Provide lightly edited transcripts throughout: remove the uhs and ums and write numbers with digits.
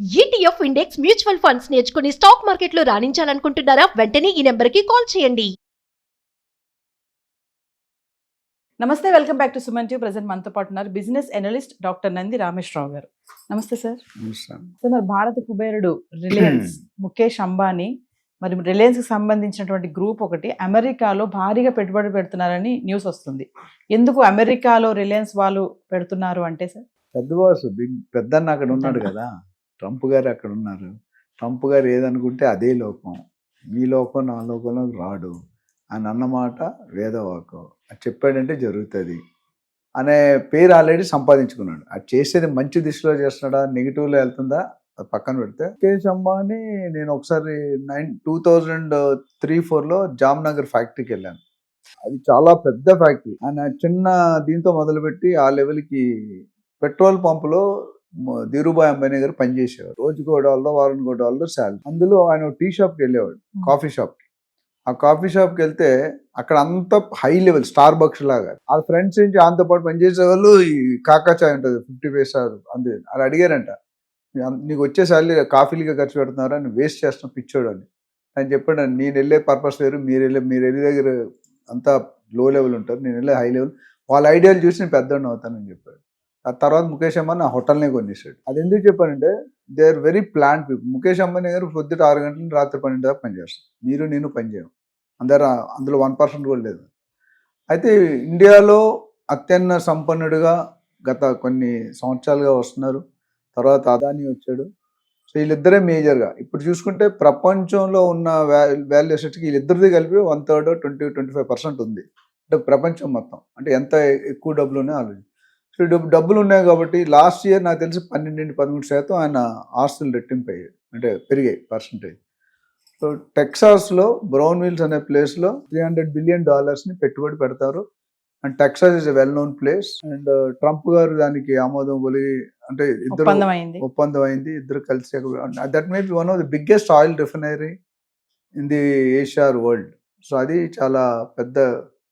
ETF index mutual funds నేర్చుకుని stock మార్కెట్లో రాణించాలనుకుంటున్నారా? వెంటనే ఈ నెంబర్కి కాల్ చేయండి. నమస్తే, welcome back to Suman TV. Present మనతో పాటు ఉన్నారు business analyst doctor Nandi Rameshwar Rao గారు. నమస్తే సార్. సార్, మరి భారత కుబేరుడు రిలయన్స్ ముఖేష్ అంబానీ మరి రిలయన్స్ కి సంబంధించినటువంటి గ్రూప్ ఒకటి అమెరికాలో భారీగా పెట్టుబడి పెడుతున్నారని న్యూస్ వస్తుంది. ఎందుకు అమెరికాలో రిలయన్స్ వాళ్ళు పెడుతున్నారు అంటే సార్? పెద్ద బాసు పెద్దన్న అక్కడ ఉన్నాడు కదా, ట్రంప్ గారు అక్కడ ఉన్నారు. ట్రంప్ గారు ఏదనుకుంటే అదే లోకం, ఈ లోకం నా లోకంలోకి రాడు అని అన్నమాట వేదవాకం. అది చెప్పాడంటే జరుగుతుంది అనే పేరు ఆల్రెడీ సంపాదించుకున్నాడు. అది చేసేది మంచి దిశలో చేస్తున్నాడా, నెగిటివ్లో వెళ్తుందా అది పక్కన పెడితే. ముఖేష్ అంబానీ నేను ఒకసారి 2003-4లో జామ్నగర్ ఫ్యాక్టరీకి వెళ్ళాను. అది చాలా పెద్ద ఫ్యాక్టరీ. ఆయన చిన్న దీంతో మొదలుపెట్టి ఆ లెవెల్కి పెట్రోల్ పంపులో ధీరుభాయ్ అంబానీ గారు పనిచేసేవారు. రోజుకో $1, వారానికి $1 శాలరీ. అందులో ఆయన టీ షాప్కి వెళ్ళేవాడు, కాఫీ షాప్కి. ఆ కాఫీ షాప్కి వెళ్తే అక్కడ అంత హై లెవెల్ స్టార్ బక్స్ లాగా ఆ ఫ్రెండ్స్ నుంచి ఆయనతో పాటు పనిచేసే వాళ్ళు ఈ కాకా చాయ్ ఉంటుంది 50 పైసా అంతే. అలా అడిగారంట, నీకు వచ్చే శాలరీ కాఫీలుగా ఖర్చు పెడుతున్నారా, అని వేస్ట్ చేస్తున్నా పిచ్చోడు అని. ఆయన చెప్పాడు, నేను వెళ్ళే పర్పస్ వేరు, మీరు వెళ్ళే దగ్గర అంతా లో లెవెల్ ఉంటారు, నేను వెళ్ళే హై లెవెల్. వాళ్ళ ఐడియాలు చూసి నేను పెద్దోడిని అవుతానని చెప్పాడు. ఆ తర్వాత ముఖేష్ అంబానీ ఆ హోటల్నే కొనేసాడు. అది ఎందుకు చెప్పానంటే they are very plant people. Mukesh Ambani గారు పొద్దుట 6 గంటల నుంచి రాత్రి 12 దాకా పనిచేస్తాం. మీరు నేను పనిచేయం, అందులో 1% కూడా లేదు. అయితే ఇండియాలో అత్యన్న సంపన్నుడిగా గత కొన్ని సంవత్సరాలుగా వస్తున్నారు. తర్వాత అదానీ వచ్చాడు. సో వీళ్ళిద్దరే మేజర్గా ఇప్పుడు చూసుకుంటే ప్రపంచంలో ఉన్న వాల్యూ అసెట్స్కి వీళ్ళిద్దరిది కలిపి 1/3 20-25% ఉంది. అంటే ప్రపంచం మొత్తం అంటే ఎంత ఎక్కువ డబ్బులు ఉన్నాయో ఆలోచన. సో డబ్బులు ఉన్నాయి కాబట్టి లాస్ట్ ఇయర్ నాకు తెలిసి 12-13% ఆయన ఆస్తులు రెట్టింపు అయ్యాయి, అంటే పెరిగాయి పర్సంటేజ్. సో టెక్సాస్లో బ్రౌన్ విల్స్ అనే ప్లేస్లో $300 బిలియన్ పెట్టుబడి పెడతారు. And Texas is a well known place. And Trump గారు దానికి ఆమోదం పొలిగి అంటే ఇద్దరు ఒప్పందం అయింది, ఇద్దరు కలిసి. That may be one of the biggest oil refinery in the Asia world. So అది చాలా పెద్ద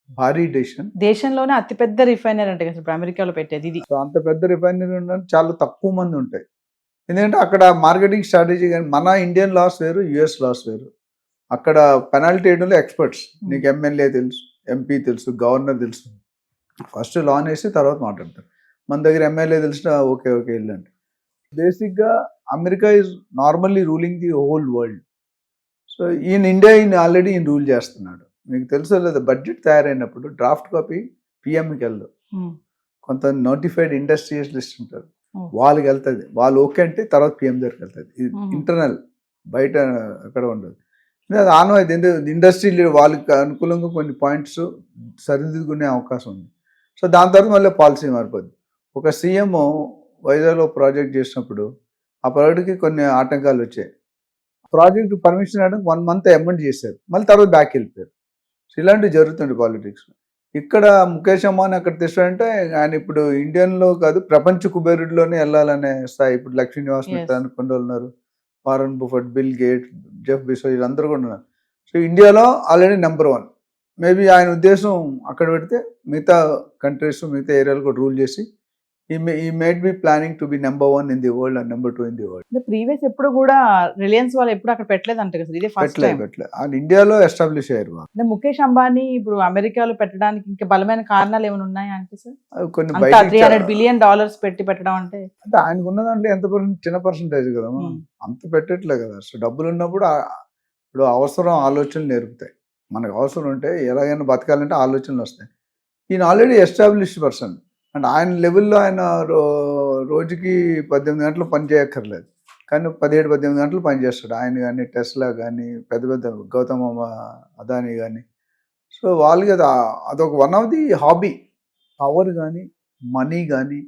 భారీ డెసిషన్. దేశంలోనే అతిపెద్ద రిఫైనరీ అంటే ఇప్పుడు అమెరికాలో పెట్టేది ఇది. సో అంత పెద్ద రిఫైనరీ ఉండడానికి చాలా తక్కువ మంది ఉంటాయి. ఎందుకంటే అక్కడ మార్కెటింగ్ స్ట్రాటజీ కానీ మన ఇండియన్ లాస్ వేరు, యుఎస్ లాస్ వేరు. అక్కడ పెనాల్టీ వేయడంలో ఎక్స్పర్ట్స్. నీకు ఎమ్మెల్యే తెలుసు, ఎంపీ తెలుసు, గవర్నర్ తెలుసు. ఫస్ట్ లాన్ వేసి తర్వాత మాట్లాడతారు. మన దగ్గర ఎమ్మెల్యే తెలిసిన ఓకే వెళ్ళండి. బేసిక్గా America is normally ruling the whole world. So India already rule చేస్తున్నాడు. మీకు తెలుసో లేదా, బడ్జెట్ తయారైనప్పుడు డ్రాఫ్ట్ కాపీ పిఎంకి వెళ్దు, కొంత నోటిఫైడ్ ఇండస్ట్రియలిస్ట్ ఉంటారు, వాళ్ళకి వెళ్తుంది. వాళ్ళు ఓకే అంటే తర్వాత పిఎం దగ్గరికి వెళ్తుంది. ఇది ఇంటర్నల్, బయట అక్కడ ఉండదు. అది ఆనవాయితీ. ఇండస్ట్రీ వాళ్ళకి అనుకూలంగా కొన్ని పాయింట్స్ సరిదిద్దుకునే అవకాశం ఉంది. సో దాని తర్వాత మళ్ళీ పాలసీ మారిపోద్ది. ఒక సీఎం వైజాగ్లో ప్రాజెక్ట్ చేసినప్పుడు ఆ ప్రాజెక్ట్కి కొన్ని ఆటంకాలు వచ్చాయి. ప్రాజెక్ట్ పర్మిషన్ ఇవ్వడానికి 1 month అమెండ్ చేశారు, మళ్ళీ తర్వాత బ్యాక్ వెళ్ళిపోయారు. సో ఇలాంటివి జరుగుతుంది పాలిటిక్స్లో. ఇక్కడ ముఖేష్ అంబానీ అక్కడ తెచ్చాడంటే ఆయన ఇప్పుడు ఇండియన్లో కాదు ప్రపంచ కుబేరుడిలోనే వెళ్ళాలనే స్థాయి. ఇప్పుడు లక్ష్మీ నివాస్ మిత్తాన్ని కొన్ని ఉన్నారు, Warren Buffett, bill gate, Jeff Bezos, వీళ్ళందరూ కూడా ఉన్నారు. సో ఇండియాలో ఆల్రెడీ నెంబర్ 1. మేబీ ఆయన ఉద్దేశం అక్కడ పెడితే మిగతా కంట్రీస్, మిగతా ఏరియాలు కూడా రూల్ చేసి ఈ made be planning to be number 1 in the world and number 2 in the world. Previous ఎప్పుడు కూడా రిలయన్స్ వాళ్ళు ఎప్పుడు అక్కడ పెట్టలేదు అంటే కదా, ఇదే ఫస్ట్ టైం పెట్టలేదు. అండ్ ఇండియాలో ఎస్టాబ్లిష్ అయ్యారు. అంటే ముఖేష్ అంబానీ ఇప్పుడు అమెరికాలో పెట్టడానికి ఇంకా బలమైన కారణాలు ఏమైనా ఉన్నాయా అంటే సార్? కొన్ని $300 బిలియన్ పెట్టి పెట్టడం అంటే ఆయనకు ఉన్న దాంట్లో ఎంత చిన్న పర్సంటేజ్ కదా, అంత పెట్టట్లే కదా. సో డబ్బులు ఉన్నప్పుడు ఇప్పుడు అవసరం ఆలోచనలు నేర్పుతాయి. మనకు అవసరం ఉంటే ఎలాగైనా బతకాలంటే ఆలోచనలు వస్తాయి. ఈయన ఆల్రెడీ ఎస్టాబ్లిష్డ్ పర్సన్. అండ్ ఆయన లెవెల్లో ఆయన రోజుకి 18 గంటలు పని చేయక్కర్లేదు, కానీ 17-18 గంటలు పని చేస్తాడు. ఆయన కానీ, టెస్లా కానీ, పెద్ద గౌతమ్ అదానీ కానీ. సో వాళ్ళకి అదొక one of the hobby. Power కానీ, మనీ కానీ,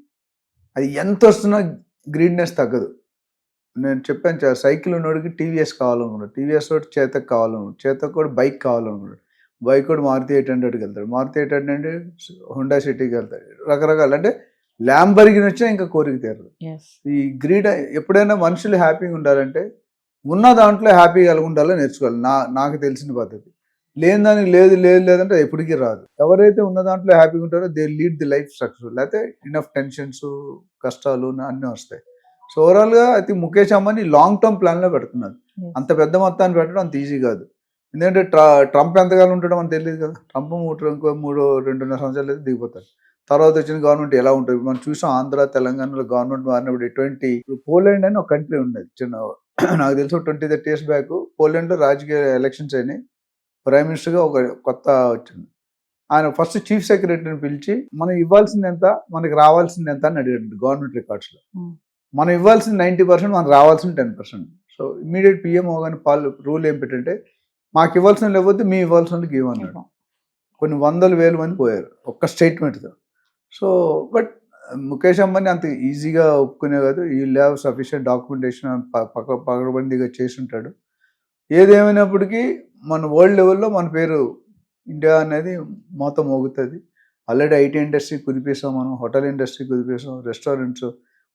అది ఎంత వస్తున్నా గ్రీడ్నెస్ తగ్గదు. నేను చెప్పాను, సైకిల్ ఉన్నోడికి టీవీఎస్ కావాలనుకున్నాడు, టీవీఎస్ తోటి చేతకు కావాలనుకున్నాడు, చేతకు కూడా బైక్ కావాలనుకున్నాడు, బైక్ కూడా మారుతి 800కి వెళ్తాడు, మారుతి 800 హోండా సిటీకి వెళ్తాడు. రకరకాలు అంటే ల్యాంబర్గిని వచ్చినా ఇంకా కోరిక తీరదు. ఈ గ్రీడ్ ఎప్పుడైనా మనుషులు హ్యాపీగా ఉండాలంటే ఉన్న దాంట్లో హ్యాపీగా కలిగి ఉండాలో నేర్చుకోవాలి. నాకు తెలిసిన పద్ధతి. లేని దానికి లేదంటే ఎప్పటికీ రాదు. ఎవరైతే ఉన్న దాంట్లో హ్యాపీగా ఉంటారో they lead the life successful. లేకపోతే ఇనఫ్ టెన్షన్స్, కష్టాలు అన్నీ వస్తాయి. సో ఓవరాల్గా I think Mukesh Ambani long term ప్లాన్లో పెడుతున్నారు. Yes. అంత పెద్ద మొత్తాన్ని పెట్టడం అంత ఈజీ కాదు. ఎందుకంటే ట్రంప్ ఎంతకాలం ఉంటాడో మనకు తెలియదు కదా. ట్రంప్ ఇంకో 2.5 సంవత్సరాలు అయితే దిగిపోతారు. తర్వాత వచ్చిన గవర్నమెంట్ ఎలా ఉంటుంది మనం చూసాం. ఆంధ్ర తెలంగాణలో గవర్నమెంట్ మారినప్పుడు ఎటువంటి పోలాండ్ అని ఒక కంట్రీ ఉండేది చిన్న నాకు తెలుసు 20-30 years బ్యాక్ పోలాండ్లో రాజకీయ ఎలక్షన్స్ అయినాయి. ప్రైమ్ మినిస్టర్గా ఒక కొత్త వచ్చింది. ఆయన ఫస్ట్ చీఫ్ సెక్రటరీని పిలిచి మనం ఇవ్వాల్సింది ఎంత, మనకి రావాల్సింది ఎంత అని అడిగాడు గవర్నమెంట్ రికార్డ్స్లో. మనం ఇవ్వాల్సింది 90%, మనకు రావాల్సింది 10%. సో ఇమీడియట్ పిఎం అవగానే రూల్ ఏం పెట్టంటే మాకు ఇవ్వాల్సిన లేకపోతే మీ ఇవ్వాల్సిన వాళ్ళకి ఇవ్వన్నాడు. కొన్ని 100,000 మంది పోయారు ఒక్క స్టేట్మెంట్తో. సో బట్ ముఖేష్ అంబానీ అంత ఈజీగా ఒప్పుకునే కాదు. ఈ ల్యావ్ సఫిషియెంట్ డాక్యుమెంటేషన్ పకడ్బందీగా చేసి ఉంటాడు. ఏదేమైనప్పటికీ మన వరల్డ్ లెవెల్లో మన పేరు ఇండియా అనేది మొత్తం మోగుతుంది. ఆల్రెడీ ఐటీ ఇండస్ట్రీ కుదిపేసాం, మనం హోటల్ ఇండస్ట్రీ కుదిపేసాం, రెస్టారెంట్స్,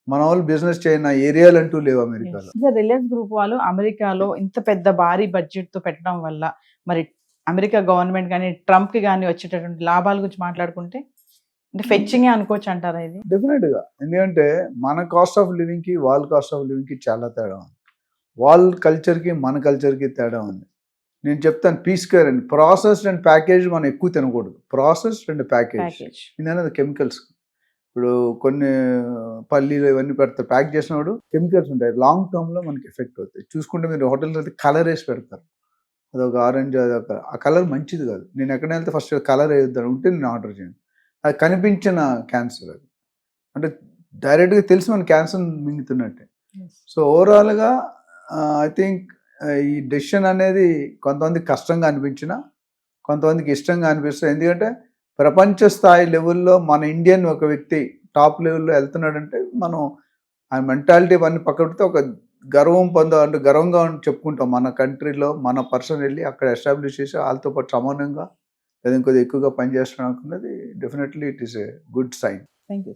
మన వాళ్ళు బిజినెస్ చేయన ఏరియాలు అంటూ లేవు అమెరికాలో. రిలయన్స్ గ్రూప్ వాళ్ళు అమెరికాలో ఇంత పెద్ద భారీ బడ్జెట్ తో పెట్టడం వల్ల మరి అమెరికా గవర్నమెంట్ కానీ ట్రంప్ కి కానీ వచ్చేటటువంటి లాభాల గురించి మాట్లాడుకుంటే అంటే ఫెచ్చింగే అనుకోవచ్చు అంటారా ఇది? డెఫినెట్గా. ఎందుకంటే మన కాస్ట్ ఆఫ్ లివింగ్కి వాళ్ళ కాస్ట్ ఆఫ్ లివింగ్కి చాలా తేడా ఉంది. వాళ్ళ కల్చర్కి మన కల్చర్కి తేడా ఉంది. నేను చెప్తాను పీస్ కేర్ అండ్ ప్రాసెస్డ్ అండ్ ప్యాకేజ్ మనం ఎక్కువ తినకూడదు. ప్రాసెస్డ్ అండ్ ప్యాకేజ్ ఇది కెమికల్స్. ఇప్పుడు కొన్ని పల్లీలు ఇవన్నీ పెడతారు, ప్యాక్ చేసినప్పుడు కెమికల్స్ ఉంటాయి. లాంగ్ టర్మ్లో మనకి ఎఫెక్ట్ అవుతాయి. చూసుకుంటే మీరు హోటల్స్ అయితే కలర్ వేసి పెడతారు, అదొక ఆరెంజ్, అదొక ఆ కలర్ మంచిది కాదు. నేను ఎక్కడ వెళ్తే ఫస్ట్ కలర్ వేద్దాను ఉంటే నేను ఆర్డర్ చేయను. అది కనిపించిన క్యాన్సర్, అది అంటే డైరెక్ట్గా తెలిసి మన క్యాన్సర్ మింగుతున్నట్టే. సో ఓవరాల్గా ఐ థింక్ ఈ డెసిషన్ అనేది కొంతమందికి కష్టంగా అనిపించినా కొంతమందికి ఇష్టంగా అనిపిస్తుంది. ఎందుకంటే ప్రపంచ స్థాయి లెవెల్లో మన ఇండియన్ ఒక వ్యక్తి టాప్ లెవెల్లో వెళ్తున్నాడంటే మనం ఆ మెంటాలిటీ అన్ని పక్కడితే ఒక గర్వం అంటే గర్వంగా చెప్పుకుంటాం. మన కంట్రీలో మన పర్సన్ వెళ్ళి అక్కడ ఎస్టాబ్లిష్ చేసి వాళ్ళతో పాటు సమానంగా లేదా ఇంకొద్ది ఎక్కువగా పనిచేస్తున్నాం అనుకున్నది definitely it is a good sign. Thank you.